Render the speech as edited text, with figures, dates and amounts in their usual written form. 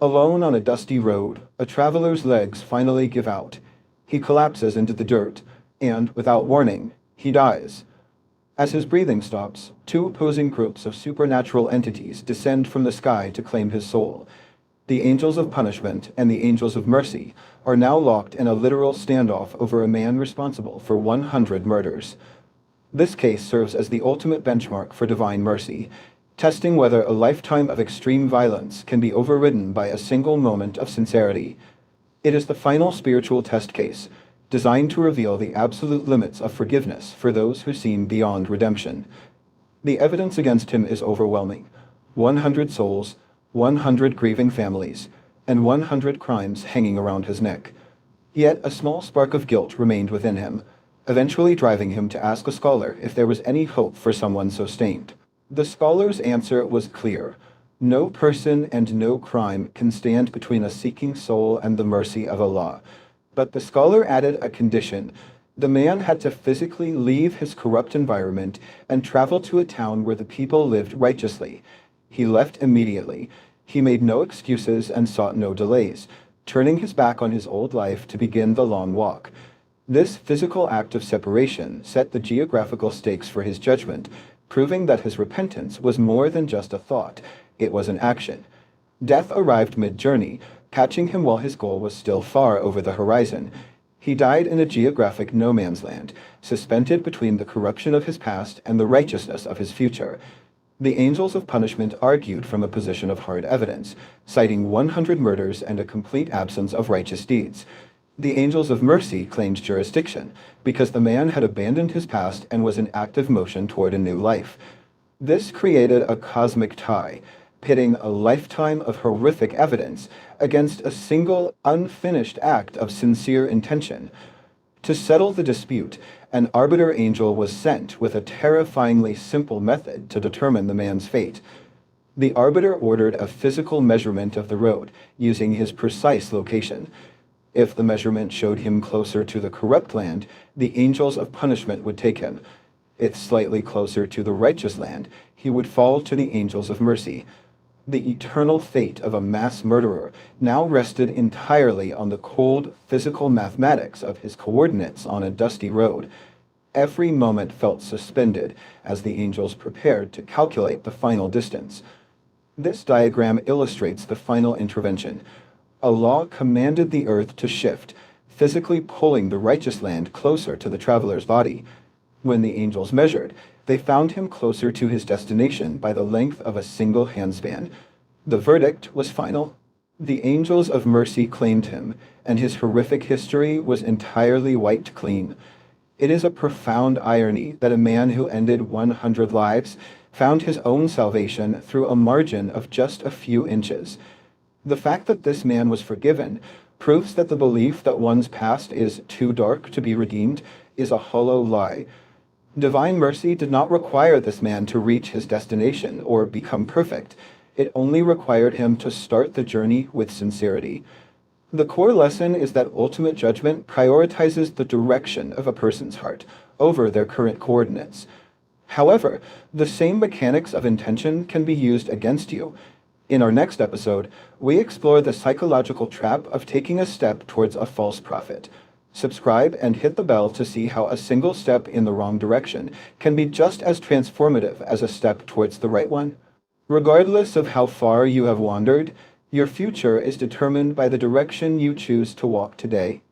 Alone on a dusty road, a traveler's legs finally give out. He collapses into the dirt, and, without warning, he dies. As his breathing stops, two opposing groups of supernatural entities descend from the sky to claim his soul. The angels of punishment and the angels of mercy are now locked in a literal standoff over a man responsible for 100 murders. This case serves as the ultimate benchmark for divine mercy, testing whether a lifetime of extreme violence can be overridden by a single moment of sincerity. It is the final spiritual test case, designed to reveal the absolute limits of forgiveness for those who seem beyond redemption. The evidence against him is overwhelming: 100 souls, 100 grieving families, and 100 crimes hanging around his neck. Yet a small spark of guilt remained within him, eventually driving him to ask a scholar if there was any hope for someone so stained. The scholar's answer was clear: no person and no crime can stand between a seeking soul and the mercy of Allah. But the scholar added a condition: the man had to physically leave his corrupt environment and travel to a town where the people lived righteously. He left immediately. He made no excuses and sought no delays, turning his back on his old life to begin the long walk. This physical act of separation set the geographical stakes for his judgment, proving that his repentance was more than just a thought, it was an action. Death arrived mid-journey, catching him while his goal was still far over the horizon. He died in a geographic no man's land, suspended between the corruption of his past and the righteousness of his future. The angels of punishment argued from a position of hard evidence, citing 100 murders and a complete absence of righteous deeds. The angels of mercy claimed jurisdiction, because the man had abandoned his past and was in active motion toward a new life. This created a cosmic tie, pitting a lifetime of horrific evidence against a single, unfinished act of sincere intention. To settle the dispute, an arbiter angel was sent with a terrifyingly simple method to determine the man's fate. The arbiter ordered a physical measurement of the road, using his precise location. If the measurement showed him closer to the corrupt land, the angels of punishment would take him. If slightly closer to the righteous land, he would fall to the angels of mercy. The eternal fate of a mass murderer now rested entirely on the cold, physical mathematics of his coordinates on a dusty road. Every moment felt suspended as the angels prepared to calculate the final distance. This diagram illustrates the final intervention. Allah commanded the earth to shift, physically pulling the righteous land closer to the traveler's body. When the angels measured, they found him closer to his destination by the length of a single handspan. The verdict was final. The angels of mercy claimed him, and his horrific history was entirely wiped clean. It is a profound irony that a man who ended 100 lives found his own salvation through a margin of just a few inches. The fact that this man was forgiven proves that the belief that one's past is too dark to be redeemed is a hollow lie. Divine mercy did not require this man to reach his destination or become perfect. It only required him to start the journey with sincerity. The core lesson is that ultimate judgment prioritizes the direction of a person's heart over their current coordinates. However, the same mechanics of intention can be used against you. In our next episode, we explore the psychological trap of taking a step towards a false prophet. Subscribe and hit the bell to see how a single step in the wrong direction can be just as transformative as a step towards the right one. Regardless of how far you have wandered, your future is determined by the direction you choose to walk today.